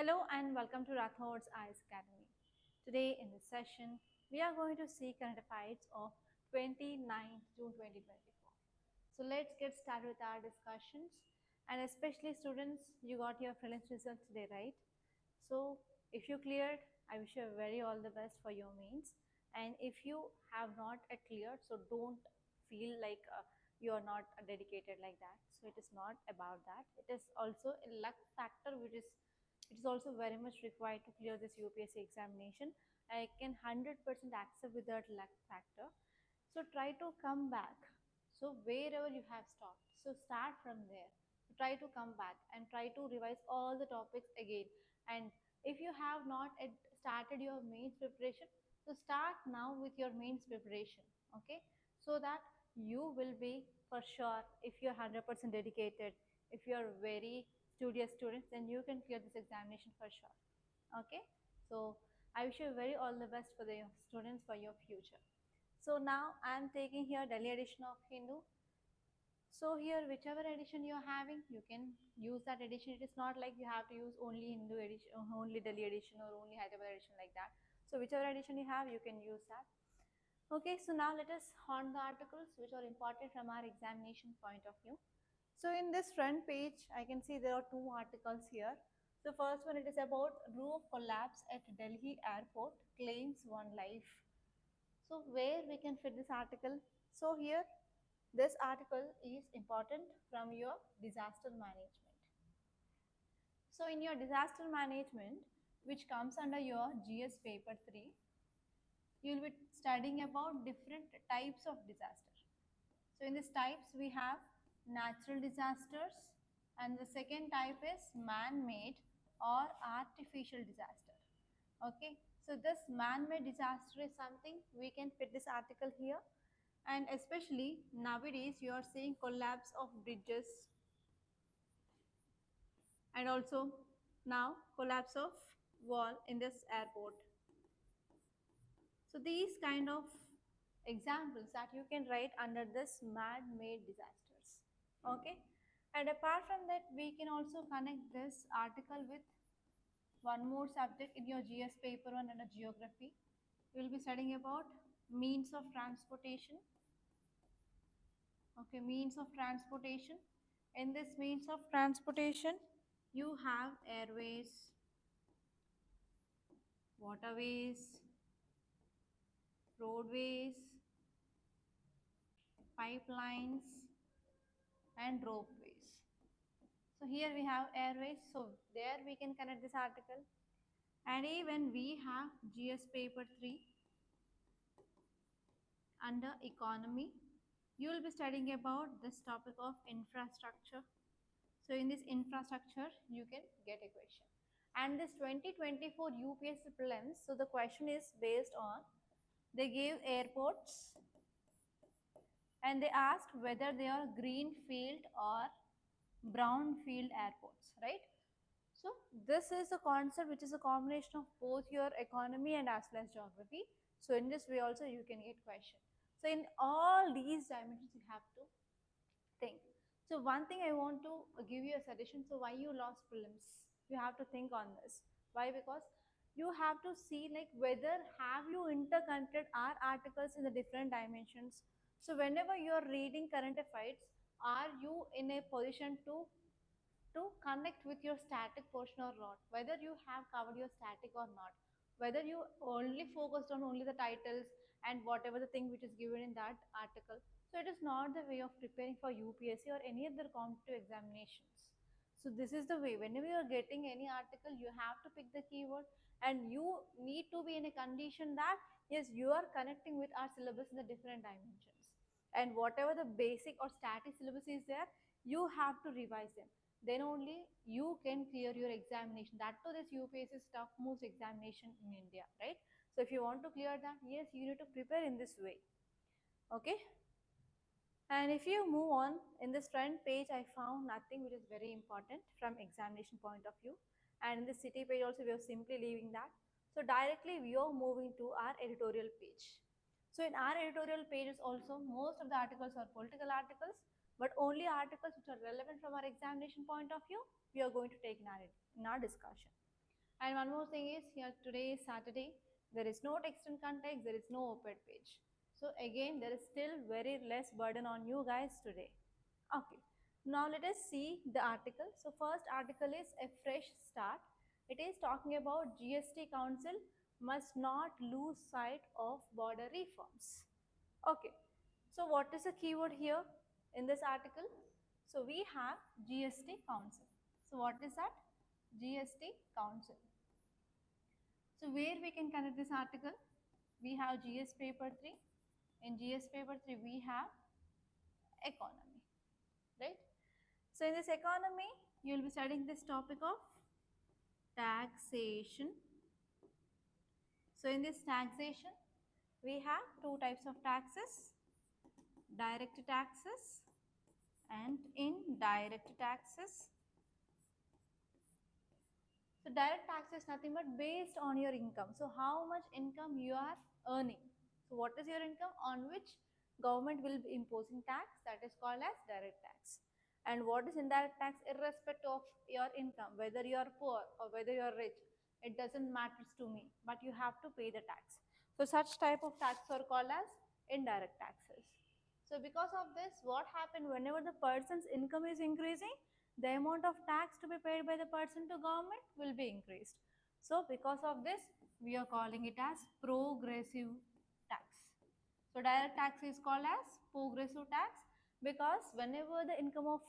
Hello and welcome to Rathods IAS Academy. Today in this session, we are going to see current affairs of 29th June 2024. So let's get started with our discussions, and especially students, you got your prelims results today, right? So if you cleared, I wish you very all the best for your mains, and if you have not cleared, so don't feel like you are not dedicated like that. So it is not about that. It is also a luck factor, which is it is also very much required to clear this UPSC examination. I can 100% accept with that luck factor. So try to come back. So wherever you have stopped, so start from there. So try to come back and try to revise all the topics again. And if you have not started your mains preparation, so start now with your mains preparation. Okay, so that you will be for sure, if you're 100% dedicated, if you're very studious students, then you can clear this examination for sure. Okay, so I wish you very all the best for the students for your future. So now I am taking here Delhi edition of Hindu. So here whichever edition you are having, you can use that edition. It is not like you have to use only Hindu edition, only Delhi edition, or only Hyderabad edition like that. So whichever edition you have, you can use that. Okay, so now let us on the articles which are important from our examination point of view. So in this front page, I can see there are two articles here. The first one, it is about roof collapse at Delhi airport, claims one life. So where we can fit this article? So here, this article is important from your disaster management. So in your disaster management, which comes under your GS paper 3, you will be studying about different types of disaster. So in these types, we have natural disasters, and the second type is man-made or artificial disaster. Okay, so this man-made disaster is something we can fit this article here, and especially nowadays you are seeing collapse of bridges, and also now collapse of wall in this airport. So these kind of examples that you can write under this man-made disasters. Okay, and apart from that, we can also connect this article with one more subject in your GS paper 1 under geography. You will be studying about means of transportation. Okay, means of transportation. In this means of transportation, you have airways, waterways, roadways, pipelines, and ropeways. So here we have airways, so there we can connect this article. And even we have GS paper 3 under economy. You will be studying about this topic of infrastructure. So in this infrastructure, you can get a question. And this 2024 UPSC prelims, so the question is based on, they gave airports and they asked whether they are greenfield or brownfield airports, right? So this is a concept which is a combination of both your economy and as well as geography. So in this way also you can get question. So in all these dimensions you have to think. So one thing I want to give you a suggestion. So why you lost prelims? You have to think on this. Why? Because you have to see like whether have you interconnected our articles in the different dimensions. So whenever you are reading current affairs, are you in a position to connect with your static portion or not, whether you have covered your static or not, whether you only focused on only the titles and whatever the thing which is given in that article. So it is not the way of preparing for UPSC or any other competitive examinations. So this is the way, whenever you are getting any article, you have to pick the keyword, and you need to be in a condition that yes, you are connecting with our syllabus in the different dimensions, and whatever the basic or static syllabus is there, you have to revise them. Then only you can clear your examination. That too, this UPSC is tough most examination in India, right? So if you want to clear that, yes, you need to prepare in this way. Okay, and if you move on, in this front page, I found nothing which is very important from examination point of view. And in the city page also, we are simply leaving that. So directly we are moving to our editorial page. So in our editorial pages also, most of the articles are political articles, but only articles which are relevant from our examination point of view, we are going to take in our discussion. And one more thing is here today is Saturday. There is no text and context, there is no op-ed page. So again, there is still very less burden on you guys today. Okay. Now let us see the article. So first article is a fresh start. It is talking about GST Council must not lose sight of border reforms. Okay. So what is the keyword here in this article? So we have GST Council. So what is that? GST Council. So where we can connect this article? We have GS paper 3. In GS paper 3 we have economy, right? So in this economy you will be studying this topic of taxation. So in this taxation we have two types of taxes, direct taxes and indirect taxes. So direct tax is nothing but based on your income. So how much income you are earning. So what is your income on which government will be imposing tax, that is called as direct tax. And what is indirect tax? Irrespective of your income, whether you are poor or whether you are rich, it doesn't matter to me, but you have to pay the tax. So such type of tax are called as indirect taxes. So because of this, what happened whenever the person's income is increasing, the amount of tax to be paid by the person to government will be increased. So because of this, we are calling it as progressive tax. So direct tax is called as progressive tax because whenever the income of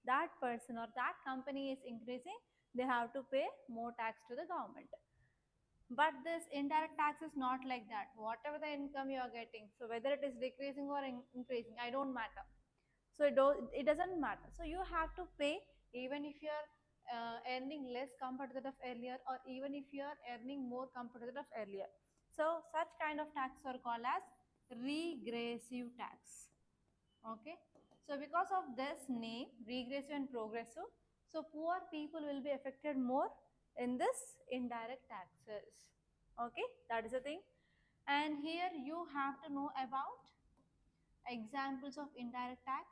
that person or that company is increasing, they have to pay more tax to the government. But this indirect tax is not like that. Whatever the income you are getting, so whether it is decreasing or increasing, I don't matter. So it doesn't matter. So you have to pay even if you are earning less compared to that of earlier, or even if you are earning more compared to that of earlier. So such kind of tax are called as regressive tax. Okay. So because of this name, regressive and progressive, so poor people will be affected more in this indirect taxes. Okay, that is the thing. And here you have to know about examples of indirect tax.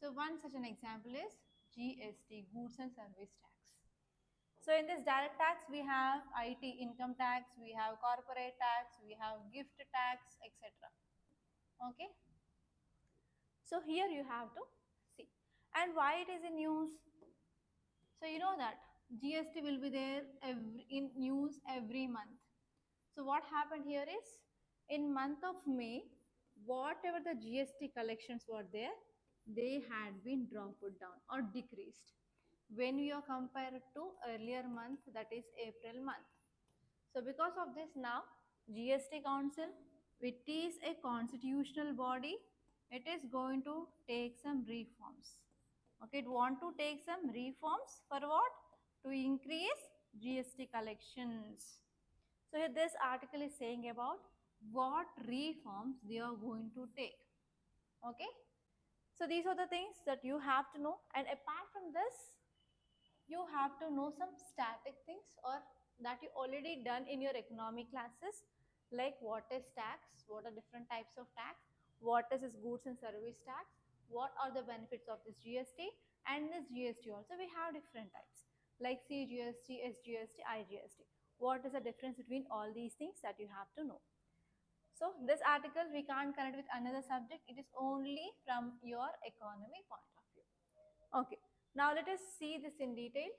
So one such an example is GST, Goods and Service Tax. So in this direct tax, we have IT income tax, we have corporate tax, we have gift tax, etc. Okay. So here you have to see. And why it is in news? So you know that GST will be there in news every month. So what happened here is in month of May, whatever the GST collections were there, they had been dropped down or decreased when we are compared to earlier month, that is April month. So because of this now, GST Council, which is a constitutional body, it is going to take some reforms. Okay, it want to take some reforms for what? To increase GST collections. So here this article is saying about what reforms they are going to take. Okay. So these are the things that you have to know, and apart from this, you have to know some static things or that you already done in your economic classes, like what is tax, what are different types of tax, what is this goods and service tax, what are the benefits of this GST, and this GST also we have different types like CGST, SGST, IGST. What is the difference between all these things that you have to know? So this article we can't connect with another subject, it is only from your economy point of view. Okay, now let us see this in detail.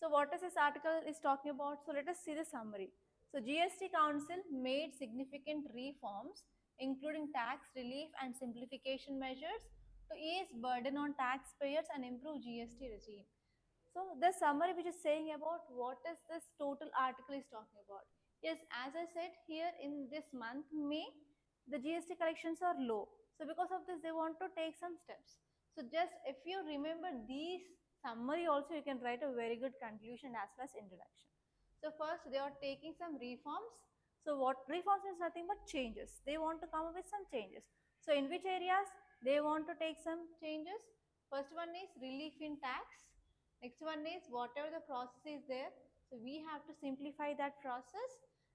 So what is this article is talking about? So let us see the summary. So GST Council made significant reforms including tax relief and simplification measures to ease burden on taxpayers and improve GST regime. So the summary which is saying about what is this total article is talking about. Yes, as I said here in this month May, the GST collections are low. So because of this they want to take some steps. So just if you remember these summary also, you can write a very good conclusion as well as introduction. So first they are taking some reforms. So what reforms is nothing but changes. They want to come up with some changes. So in which areas they want to take some changes? First one is relief in tax. Next one is whatever the process is there, so we have to simplify that process.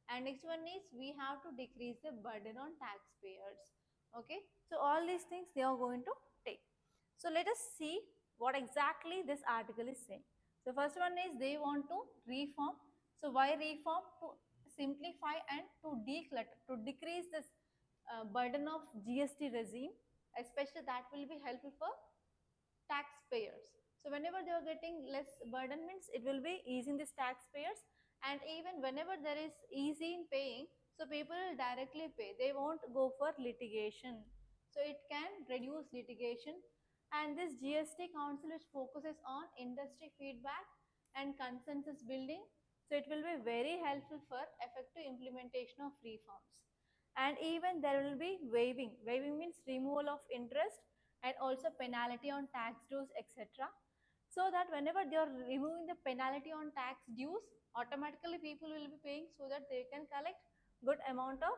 And next one is we have to decrease the burden on taxpayers. Okay, so all these things they are going to take. So let us see what exactly this article is saying. So first one is they want to reform. So why reform? To simplify and to declutter, to decrease this burden of GST regime, especially that will be helpful for taxpayers. So whenever they are getting less burden means it will be easing these taxpayers, and even whenever there is easy in paying, so people will directly pay. They won't go for litigation. So it can reduce litigation. And this GST Council which focuses on industry feedback and consensus building. So it will be very helpful for effective implementation of reforms. And even there will be waiving. Waiving means removal of interest and also penalty on tax dues, etc. So that whenever they are removing the penalty on tax dues, automatically people will be paying so that they can collect good amount of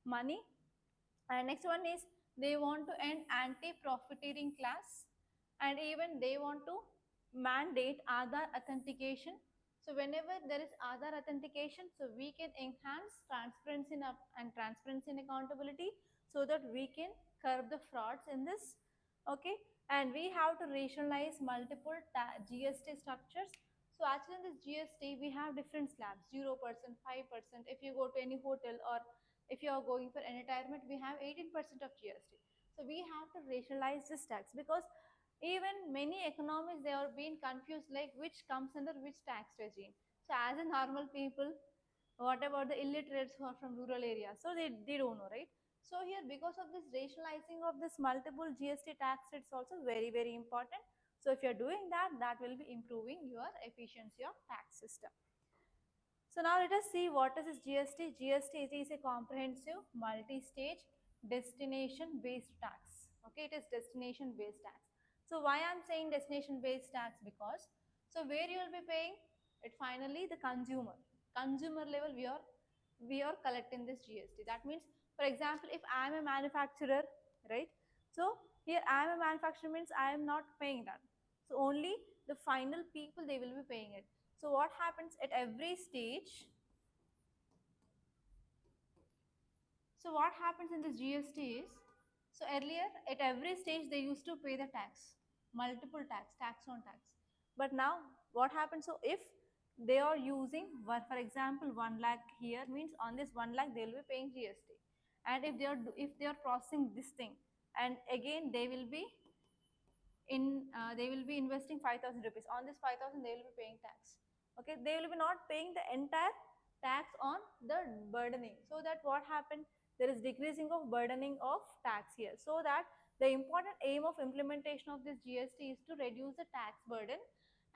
money. And next one is they want to end anti-profiteering class, and even they want to mandate Aadhaar authentication. So whenever there is Aadhaar authentication, so we can enhance transparency and transparency and accountability so that we can curb the frauds in this. Okay, and we have to rationalize multiple GST structures. So actually in this GST we have different slabs, 0%, 5%. If you go to any hotel or if you are going for an retirement, we have 18% of GST. So we have to rationalize this tax because even many economists they are being confused like which comes under which tax regime. So as a normal people, what about the illiterates who are from rural areas? So they don't know, right? So here because of this rationalizing of this multiple GST tax rates also very important. So if you're doing that, that will be improving your efficiency of tax system. So now let us see what is this GST. GST is a comprehensive multi-stage destination based tax. Okay, it is destination based tax. So why I'm saying destination based tax? Because so where you will be paying it, finally the consumer level we are collecting this GST. That means, for example, if I am a manufacturer, right? So here I am a manufacturer means I am not paying that. So only the final people they will be paying it. So what happens at every stage? So what happens in this GST is, so earlier at every stage they used to pay the tax, multiple tax on tax. But now what happens? So if they are using one, for example, 1 lakh here means on this 1 lakh they will be paying GST. And if they are processing this thing, and again they will be investing 5,000 rupees. On this 5,000 they will be paying tax. Okay, they will be not paying the entire tax on the burdening. So that what happened? There is decreasing of burdening of tax here. So that the important aim of implementation of this GST is to reduce the tax burden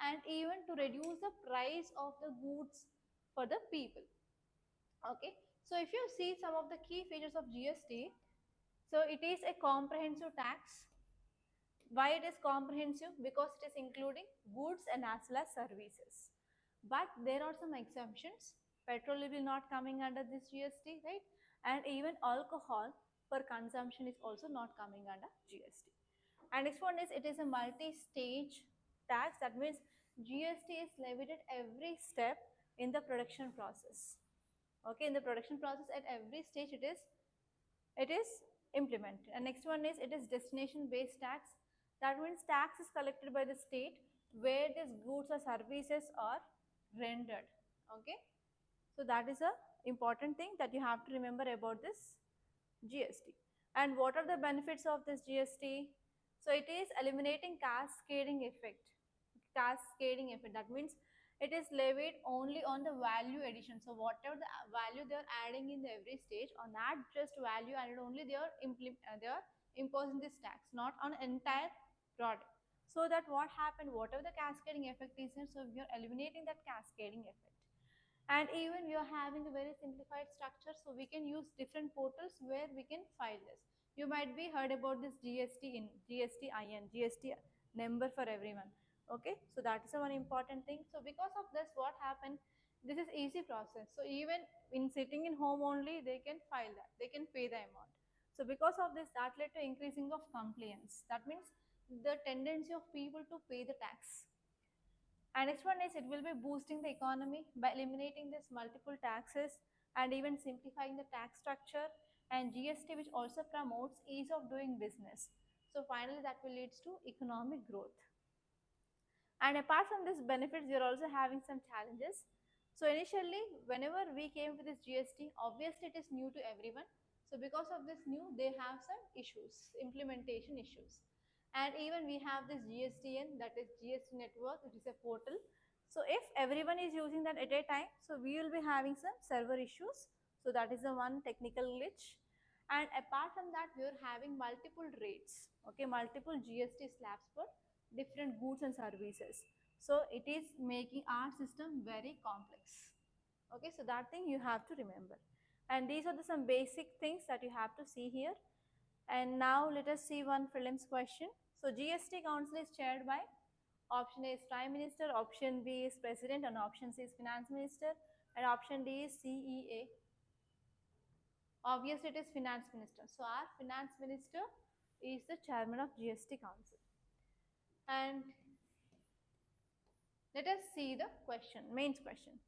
and even to reduce the price of the goods for the people. Okay, so if you see some of the key features of GST, so it is a comprehensive tax. Why it is comprehensive? Because it is including goods and as well as services. But there are some exemptions. Petrol will not coming under this GST, right? And even alcohol per consumption is also not coming under GST. And next one is it is a multi-stage tax. That means GST is levied at every step in the production process. Okay, in the production process at every stage it is implemented. And next one is it is destination based tax. That means tax is collected by the state where these goods or services are rendered. Okay, so that is a important thing that you have to remember about this GST. And what are the benefits of this GST? So it is eliminating cascading effect. Cascading effect, that means it is levied only on the value addition. So whatever the value they are adding in the every stage, on that just value added only they are imposing this tax, not on entire product. So that what happened, whatever the cascading effect is, so we are eliminating that cascading effect. And even we are having a very simplified structure, so we can use different portals where we can file this. You might be heard about this GST GST number for everyone. Okay, so that is one important thing. So because of this, what happened, this is easy process. So even in sitting in home only they can file that, they can pay the amount. So because of this, that led to increasing of compliance. That means the tendency of people to pay the tax. And next one is it will be boosting the economy by eliminating this multiple taxes and even simplifying the tax structure, and GST which also promotes ease of doing business. So finally that will leads to economic growth. And apart from this benefits, we are also having some challenges. So initially, whenever we came with this GST, obviously it is new to everyone. So because of this new, they have some issues, implementation issues. And even we have this GSTN, that is GST network, which is a portal. So if everyone is using that at a time, so we will be having some server issues. So that is the one technical glitch. And apart from that, we are having multiple rates, okay, multiple GST slabs for different goods and services. So it is making our system very complex. Okay, so that thing you have to remember. And these are some basic things that you have to see here. And now let us see one prelims question. So GST Council is chaired by option A is Prime Minister, option B is President, and option C is Finance Minister, and option D is CEA. Obviously, it is Finance Minister. So our Finance Minister is the chairman of GST Council. And let us see the question, main question.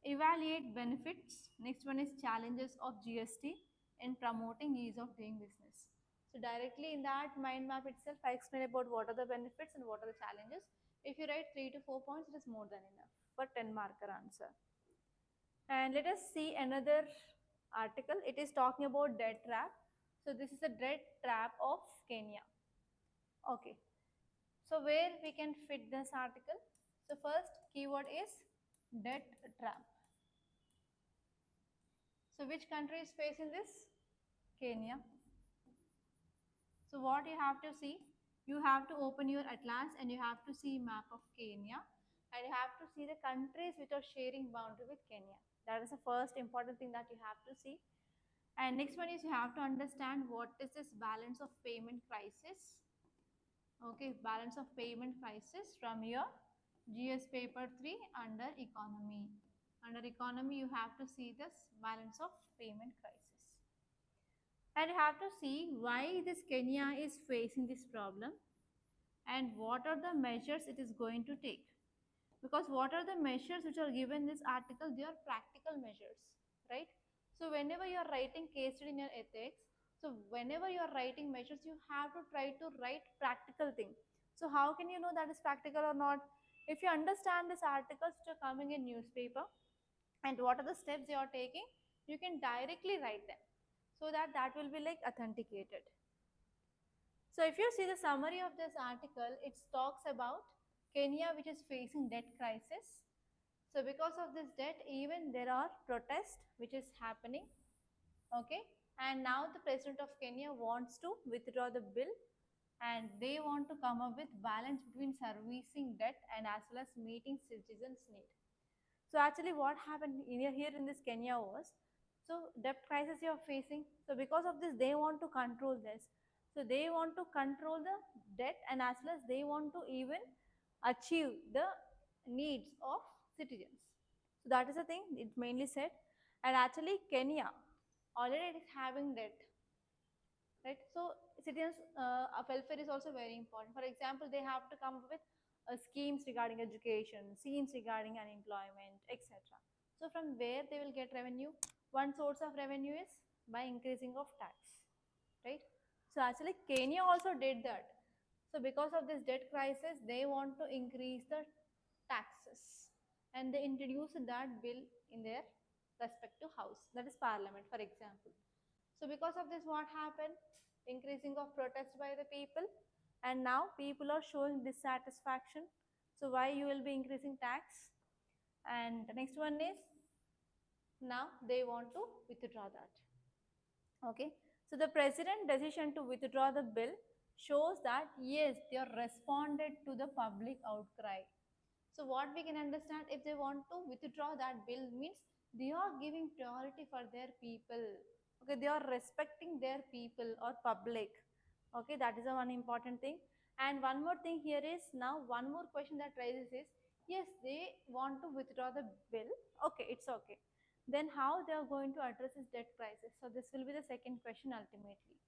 Evaluate benefits. Next one is challenges of GST in promoting ease of doing business. So directly in that mind map itself, I explain about what are the benefits and what are the challenges. If you write 3 to 4 points, it is more than enough for 10 marker answer. And let us see another article. It is talking about debt trap. So this is the debt trap of Kenya. Okay. So where we can fit this article? So first keyword is debt trap. So which country is facing this? Kenya. So what you have to see? You have to open your atlas and you have to see map of Kenya, and you have to see the countries which are sharing boundary with Kenya. That is the first important thing that you have to see. And next one is you have to understand what is this balance of payment crisis. Okay, balance of payment crisis from your GS paper 3 under economy. Under economy, you have to see this balance of payment crisis. And you have to see why this Kenya is facing this problem and what are the measures it is going to take. Because what are the measures which are given in this article? They are practical measures, right? So whenever you are writing case study in your ethics, so whenever you are writing measures, you have to try to write practical thing. So how can you know that is practical or not? If you understand these articles which are coming in newspaper and what are the steps you are taking, you can directly write them so that that will be like authenticated. So if you see the summary of this article, it talks about Kenya which is facing debt crisis. So because of this debt, even there are protests which is happening. Okay, and now the president of Kenya wants to withdraw the bill, and they want to come up with balance between servicing debt and as well as meeting citizens' need. So actually what happened here in this Kenya was, so debt crisis you are facing. So because of this, they want to control this. So they want to control the debt and as well as they want to even achieve the needs of citizens. So that is the thing it mainly said. And actually Kenya already is having debt, right? So citizens welfare is also very important. For example, they have to come up with schemes regarding education, schemes regarding unemployment, etc. So from where they will get revenue? One source of revenue is by increasing of tax, right? So actually Kenya also did that. So because of this debt crisis, they want to increase the taxes, and they introduced that bill in their respective house, that is parliament, for example. So because of this, what happened? Increasing of protest by the people, and now people are showing dissatisfaction. So why you will be increasing tax? And the next one is now they want to withdraw that. Okay, so the president decision to withdraw the bill shows that yes, they are responded to the public outcry. So what we can understand, if they want to withdraw that bill means they are giving priority for their people. Okay, they are respecting their people or public. Okay, that is a one important thing. And one more thing here is, now one more question that rises is, yes, they want to withdraw the bill. Okay, it's okay. Then how they are going to address this debt crisis? So this will be the second question ultimately.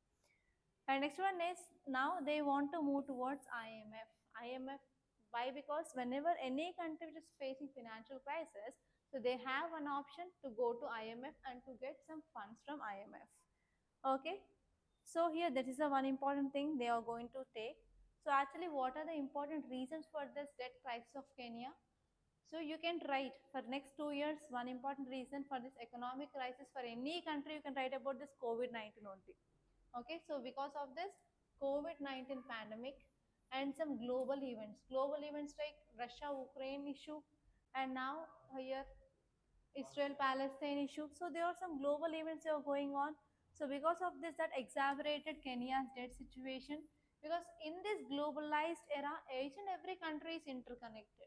And next one is, now they want to move towards IMF. IMF, why? Because whenever any country which is facing financial crisis, so they have an option to go to IMF and to get some funds from IMF. Okay, so here that is the one important thing they are going to take. So actually, what are the important reasons for this debt crisis of Kenya? So you can write for next 2 years, one important reason for this economic crisis for any country, you can write about this COVID-19 only. Okay, so because of this COVID-19 pandemic and some global events like Russia-Ukraine issue, and now here Israel-Palestine issue. So there are some global events that are going on. So because of this, that exacerbated Kenya's debt situation. Because in this globalized era, each and every country is interconnected.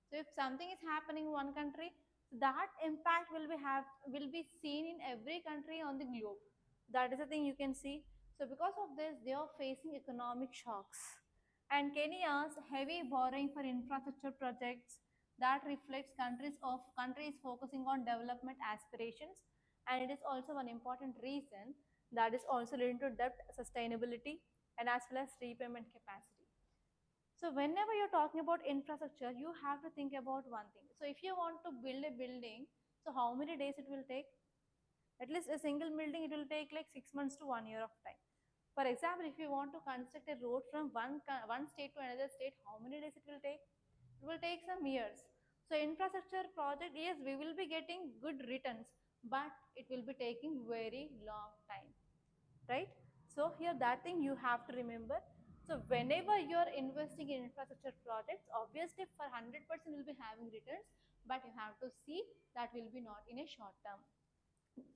So if something is happening in one country, that impact will be seen in every country on the globe. That is the thing you can see. So because of this, they are facing economic shocks. And Kenya's heavy borrowing for infrastructure projects that reflects countries focusing on development aspirations, and it is also one important reason that is also linked to debt sustainability and as well as repayment capacity. So whenever you're talking about infrastructure, you have to think about one thing. So if you want to build a building, so how many days it will take? At least a single building, it will take like 6 months to 1 year of time. For example, if you want to construct a road from one state to another state, how many days it will take? It will take some years. So infrastructure project, yes, we will be getting good returns, but it will be taking very long time, right? So here that thing you have to remember. So whenever you are investing in infrastructure projects, obviously for 100% will be having returns, but you have to see that will be not in a short term.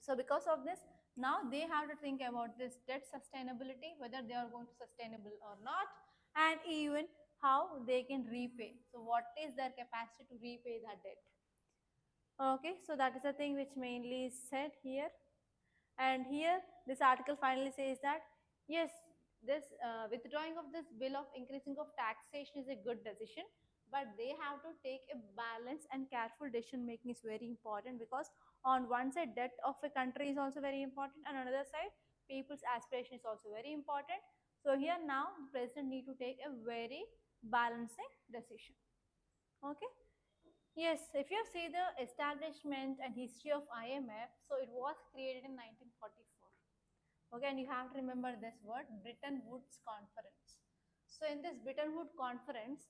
So because of this, now they have to think about this debt sustainability, whether they are going to sustainable or not, and even how they can repay. So what is their capacity to repay that debt? Okay, so that is the thing which mainly is said here. And here this article finally says that yes, this withdrawing of this bill of increasing of taxation is a good decision, but they have to take a balanced and careful decision making is very important, because on one side debt of a country is also very important, and on another side people's aspiration is also very important. So here now the president need to take a very balancing decision. Okay. Yes, if you see the establishment and history of IMF, so it was created in 1944. Okay, and you have to remember this word, Bretton Woods Conference. So in this Bretton Woods Conference,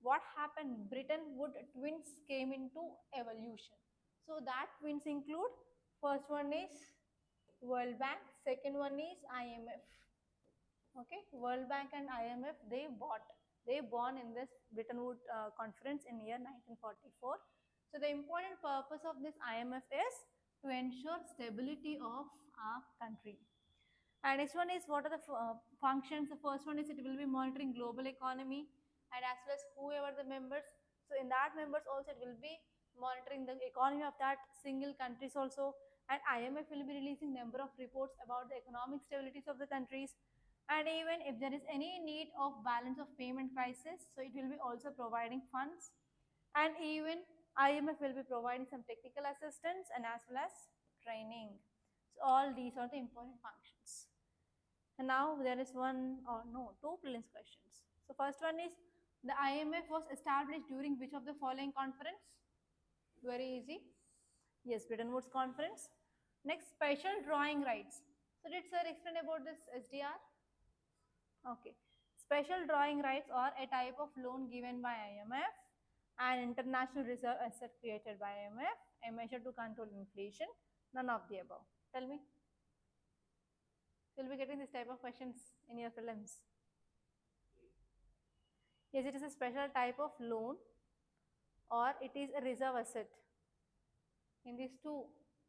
what happened? Bretton Woods twins came into evolution. So that twins include, first one is World Bank, second one is IMF. Okay, World Bank and IMF, they born in this Bretton Woods conference in year 1944. So the important purpose of this IMF is to ensure stability of our country. And next one is, what are the functions? The first one is it will be monitoring global economy and as well as whoever the members. So in that members also it will be monitoring the economy of that single countries also. And IMF will be releasing number of reports about the economic stabilities of the countries. And even if there is any need of balance of payment crisis, so it will be also providing funds. And even IMF will be providing some technical assistance and as well as training. So all these are the important functions. And now there is one or no, two prelims questions. So first one is, the IMF was established during which of the following conference? Very easy. Yes, Bretton Woods Conference. Next, special drawing rights. So did sir explain about this SDR? Okay. Special drawing rights are a type of loan given by IMF, an international reserve asset created by IMF, a measure to control inflation. None of the above. Tell me. You'll be getting this type of questions in your prelims. Yes, it is a special type of loan or it is a reserve asset. In these two,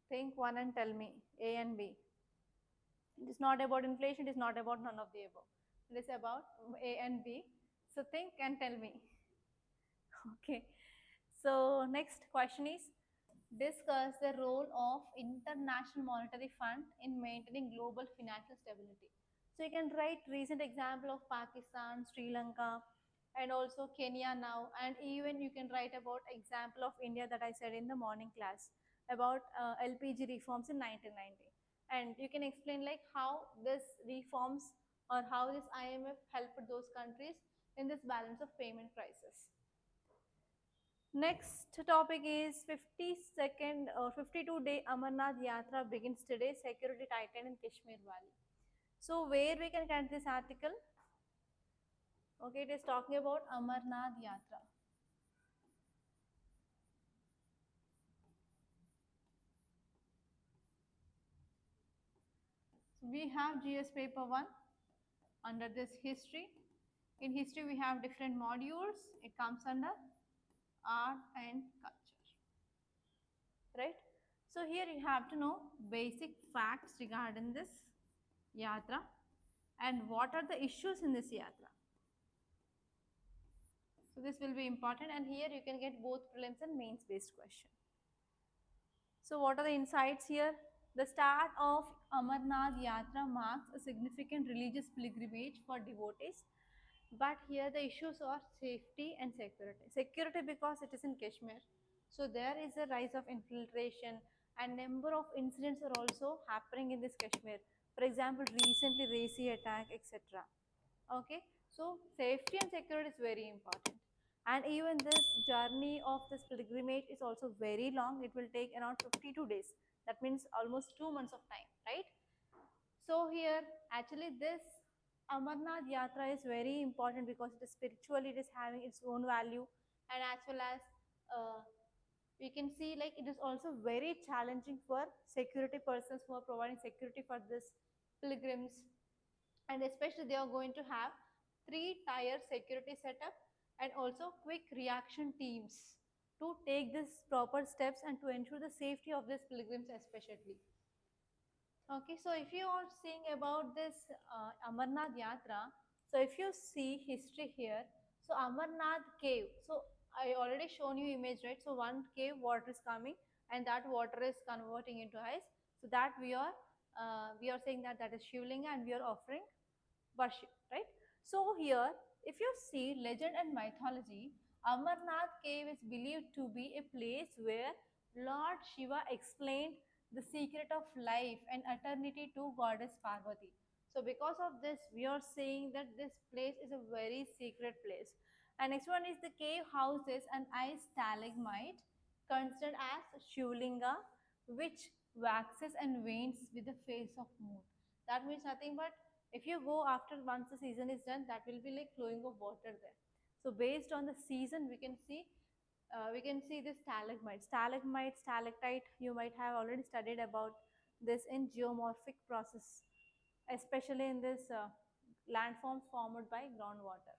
think one and tell me, A and B. It is not about inflation, it is not about none of the above. It is about A and B. So think and tell me. Okay. So next question is, discuss the role of International Monetary Fund in maintaining global financial stability. So you can write recent example of Pakistan, Sri Lanka, and also Kenya now, and even you can write about example of India that I said in the morning class about LPG reforms in 1990. And you can explain like how this reforms or how this IMF helped those countries in this balance of payment crisis. Next topic is 52nd or 52-day Amarnath Yatra begins today, security tightened in Kashmir Valley. So where we can get this article? Okay, it is talking about Amarnath Yatra. So we have GS paper 1 under this history. In history, we have different modules. It comes under art and culture, right? So here you have to know basic facts regarding this yatra and what are the issues in this yatra. So this will be important, and here you can get both prelims and mains based question. So what are the insights here? The start of Amarnath Yatra marks a significant religious pilgrimage for devotees. But here the issues are safety and security. Security because it is in Kashmir. So there is a rise of infiltration and number of incidents are also happening in this Kashmir. For example, recently Raisi attack, etc. Okay, so safety and security is very important. And even this journey of this pilgrimage is also very long. It will take around 52 days. That means almost 2 months of time, right? So here, actually, this Amarnath Yatra is very important because it is spiritually, it is having its own value, and as well as uh, we can see like it is also very challenging for security persons who are providing security for this pilgrims, and especially they are going to have three-tier security setup and also quick reaction teams to take this proper steps and to ensure the safety of these pilgrims especially. Okay, so if you are seeing about this Amarnath Yatra, so if you see history here, so Amarnath cave, so I already shown you image, right? So one cave water is coming and that water is converting into ice. So that we are saying that that is Shivlinga and we are offering worship, right? So here, if you see legend and mythology, Amarnath cave is believed to be a place where Lord Shiva explained the secret of life and eternity to goddess Parvati. So because of this, we are saying that this place is a very secret place. And next one is the cave houses an ice stalagmite considered as Shivlinga, which waxes and wanes with the face of moon. That means nothing but if you go after once the season is done, that will be like flowing of water there. So based on the season, we can see this stalagmite, stalactite. You might have already studied about this in geomorphic process, especially in this landforms formed by groundwater.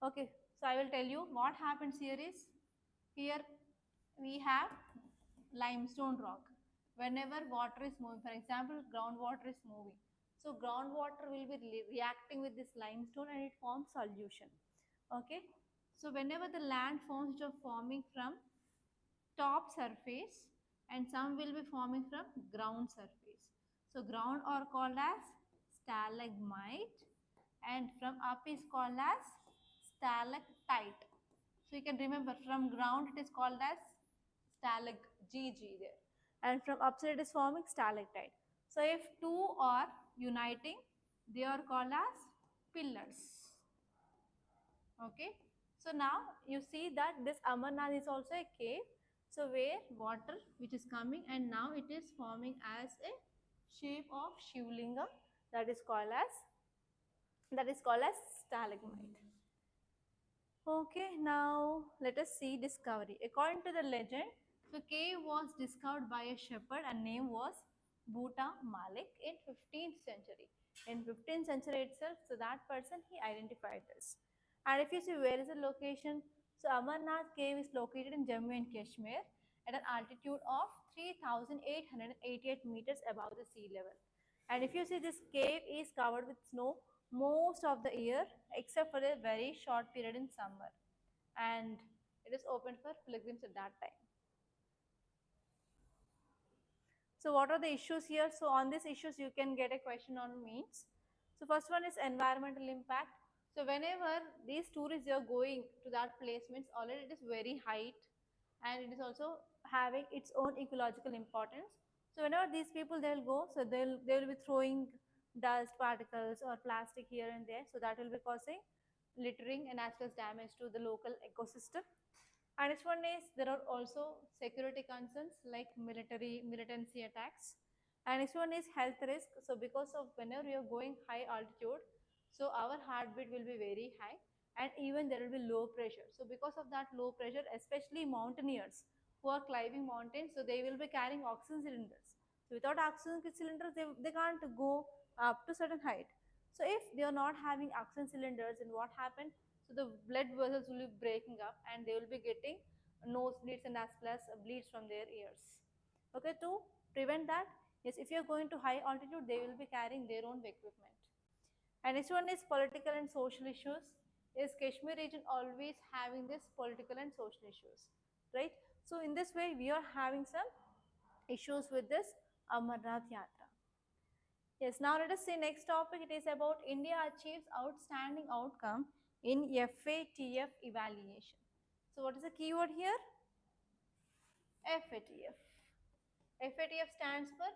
Okay, so I will tell you what happens here is here we have limestone rock. Whenever water is moving, for example, groundwater is moving. So groundwater will be reacting with this limestone and it forms solution. Okay. So whenever the land forms which are forming from top surface and some will be forming from ground surface. So ground are called as stalagmite and from up is called as stalactite. So you can remember from ground it is called as stalag GG there and from upside it is forming stalactite. So if two are uniting they are called as pillars. Okay, so now you see that this Amarnath is also a cave, so where water which is coming and now it is forming as a shape of Shivlinga, that is called as stalagmite. Okay, now let us see discovery. According to the legend, the cave was discovered by a shepherd and name was Bhuta Malik in 15th century. In 15th century itself, so that person he identified this. And if you see where is the location, so Amarnath cave is located in Jammu and Kashmir at an altitude of 3,888 meters above the sea level. And if you see this cave is covered with snow most of the year except for a very short period in summer, and it is open for pilgrims at that time. So what are the issues here? So on these issues you can get a question on means. So first one is environmental impact. So whenever these tourists are going to that place means already it is very height and it is also having its own ecological importance. So whenever these people they'll go, so they will be throwing dust particles or plastic here and there. So that will be causing littering and as well as damage to the local ecosystem. And next one is there are also security concerns like militancy attacks. And next one is health risk. So because of whenever you are going high altitude, So our heartbeat will be very high, and even there will be low pressure. So because of that low pressure, especially mountaineers who are climbing mountains, so they will be carrying oxygen cylinders. So without oxygen cylinders, they can't go up to certain height. So if they are not having oxygen cylinders, then what happens? So the blood vessels will be breaking up, and they will be getting nosebleeds and as well as bleeds from their ears. Okay, to prevent that, yes, if you are going to high altitude, they will be carrying their own equipment. And next one is political and social issues. Is Kashmir region always having this political and social issues, right? So in this way, we are having some issues with this Amarnath Yatra. Yes, now let us see next topic. It is about India achieves outstanding outcome in FATF evaluation. So what is the keyword here? FATF. FATF stands for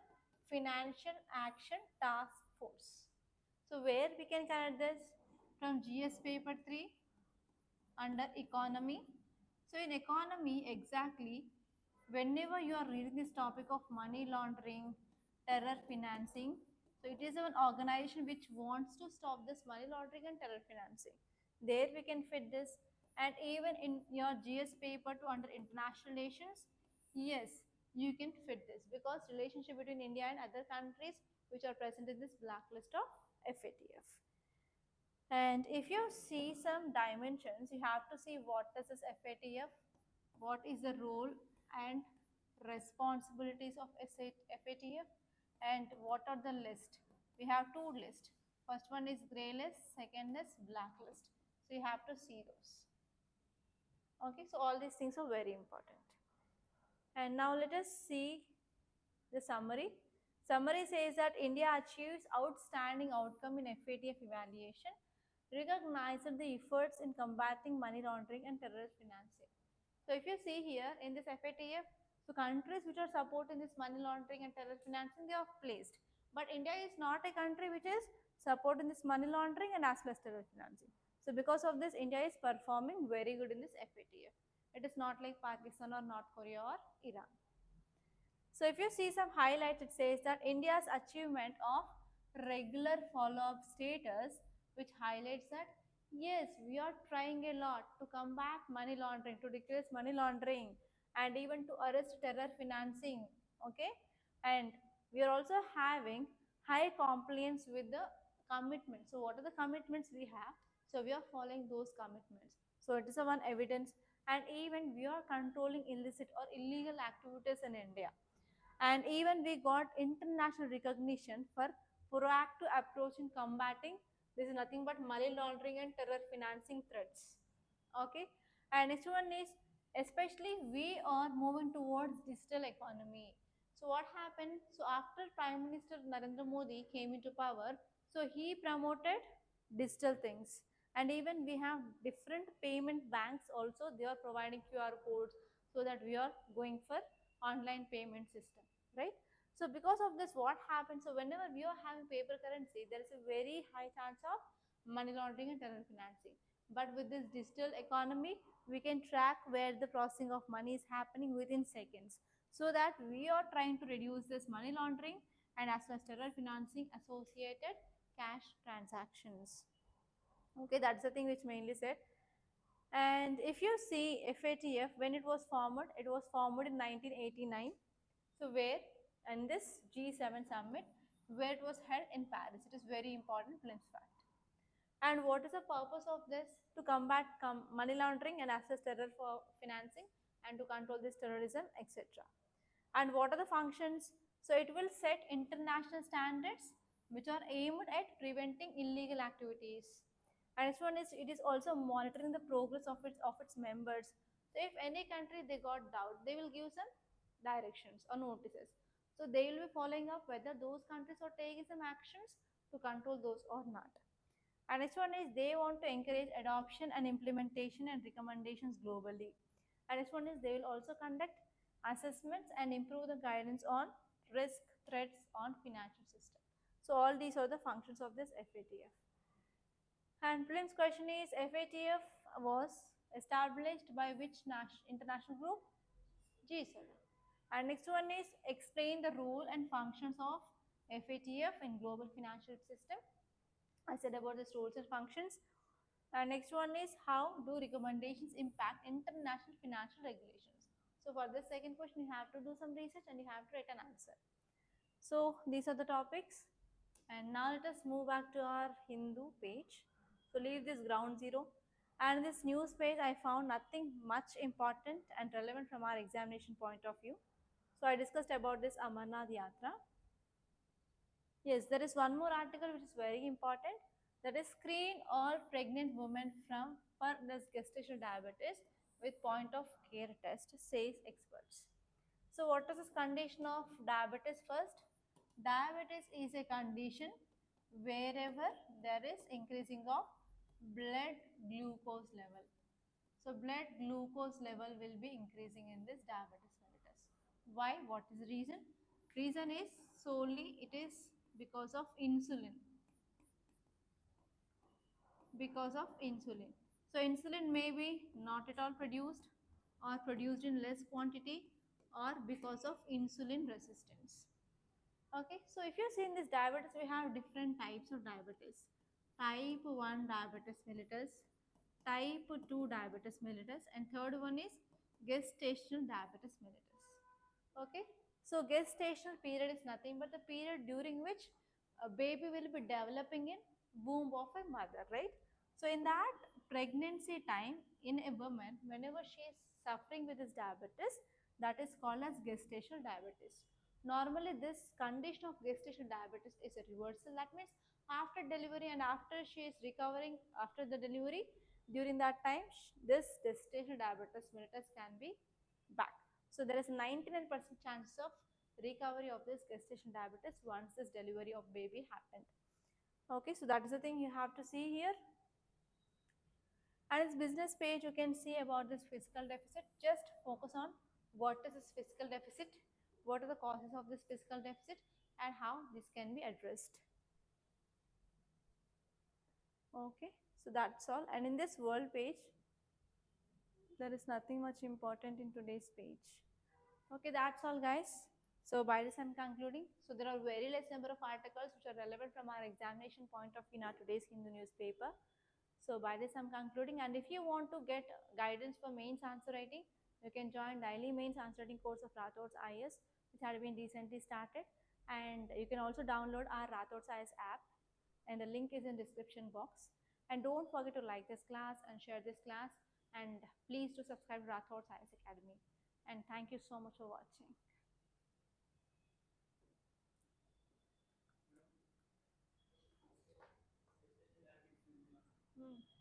Financial Action Task Force. So where we can connect this? From GS paper 3 under economy. So in economy, exactly, whenever you are reading this topic of money laundering, terror financing, so it is an organization which wants to stop this money laundering and terror financing. There we can fit this. And even in your GS paper to under international relations, yes, you can fit this because relationship between India and other countries which are present in this blacklist of FATF. And if you see some dimensions, you have to see what is this FATF, what is the role and responsibilities of FATF, and what are the list. We have two lists. First one is grey list, second is black list. So you have to see those. Okay, so all these things are very important. And now let us see the summary. Summary says that India achieves outstanding outcome in FATF evaluation, recognized the efforts in combating money laundering and terrorist financing. So if you see here in this FATF, so countries which are supporting this money laundering and terror financing, they are placed. But India is not a country which is supporting this money laundering and as well as terror financing. So because of this, India is performing very good in this FATF. It is not like Pakistan or North Korea or Iran. So if you see some highlights, it says that India's achievement of regular follow-up status, which highlights that yes, we are trying a lot to combat money laundering, to decrease money laundering, and even to arrest terror financing. Okay, and we are also having high compliance with the commitments. So what are the commitments we have? So we are following those commitments. So it is a one evidence, and even we are controlling illicit or illegal activities in India, and even we got international recognition for proactive approach in combating this is nothing but money laundering and terror financing threats. Okay, and next one is especially we are moving towards digital economy. So what happened? So after Prime Minister Narendra Modi came into power, so he promoted digital things, and even we have different payment banks also, they are providing QR codes so that we are going for online payment system, right? So because of this, what happens? So whenever we are having paper currency, there is a very high chance of money laundering and terror financing. But with this digital economy, we can track where the processing of money is happening within seconds, so that we are trying to reduce this money laundering and as well as terror financing associated cash transactions. Okay, that's the thing which mainly said. And if you see FATF, when it was formed in 1989. So where, and this G7 summit, where it was held in Paris. It is very important glimpse fact. And what is the purpose of this? To combat money laundering and access terror for financing, and to control this terrorism, etc. And what are the functions? So it will set international standards which are aimed at preventing illegal activities. And this one is, it is also monitoring the progress of its members. So if any country they got doubt, they will give some directions or notices. So they will be following up whether those countries are taking some actions to control those or not. And next one is they want to encourage adoption and implementation and recommendations globally. And next one is they will also conduct assessments and improve the guidance on risk threats on financial system. So all these are the functions of this FATF. And prelims question is FATF was established by which international group? G7. And next one is explain the role and functions of FATF in global financial system. I said about the roles and functions. And next one is how do recommendations impact international financial regulations? So for this second question, you have to do some research and you have to write an answer. So these are the topics. And now let us move back to our Hindu page. So leave this ground zero. And this news page, I found nothing much important and relevant from our examination point of view. So I discussed about this Amarnath Yatra. Yes, there is one more article which is very important. That is screen all pregnant women from for this gestational diabetes with point of care test, says experts. So what is this condition of diabetes first? Diabetes is a condition wherever there is increasing of blood glucose level. So blood glucose level will be increasing in this diabetes mellitus. Why? What is the reason? Reason is solely it is because of insulin. Because of insulin. So insulin may be not at all produced or produced in less quantity or because of insulin resistance. Okay, so if you see in this diabetes, we have different types of diabetes. Type 1 diabetes mellitus, type 2 diabetes mellitus, and third one is gestational diabetes mellitus. Okay, so gestational period is nothing but the period during which a baby will be developing in womb of a mother, right? So in that pregnancy time in a woman, whenever she is suffering with this diabetes, that is called as gestational diabetes. Normally, this condition of gestational diabetes is a reversal. That means after delivery and after she is recovering after the delivery, during that time, this gestational diabetes mellitus can be back. So there is 99% chance of recovery of this gestational diabetes once this delivery of baby happened. Okay, so that is the thing you have to see here. And its business page, you can see about this fiscal deficit. Just focus on what is this fiscal deficit, what are the causes of this fiscal deficit, and how this can be addressed. Okay, so that's all. And in this world page, there is nothing much important in today's page. Okay, that's all, guys. So by this I'm concluding. So there are very less number of articles which are relevant from our examination point of view in our today's Hindu newspaper. So by this I'm concluding. And if you want to get guidance for mains answer writing, you can join daily mains answer writing course of Rathods IAS, which had been recently started. And you can also download our Rathods IAS app, and the link is in description box. And don't forget to like this class and share this class. And please do subscribe to Rathods IAS Academy. And thank you so much for watching. Hmm.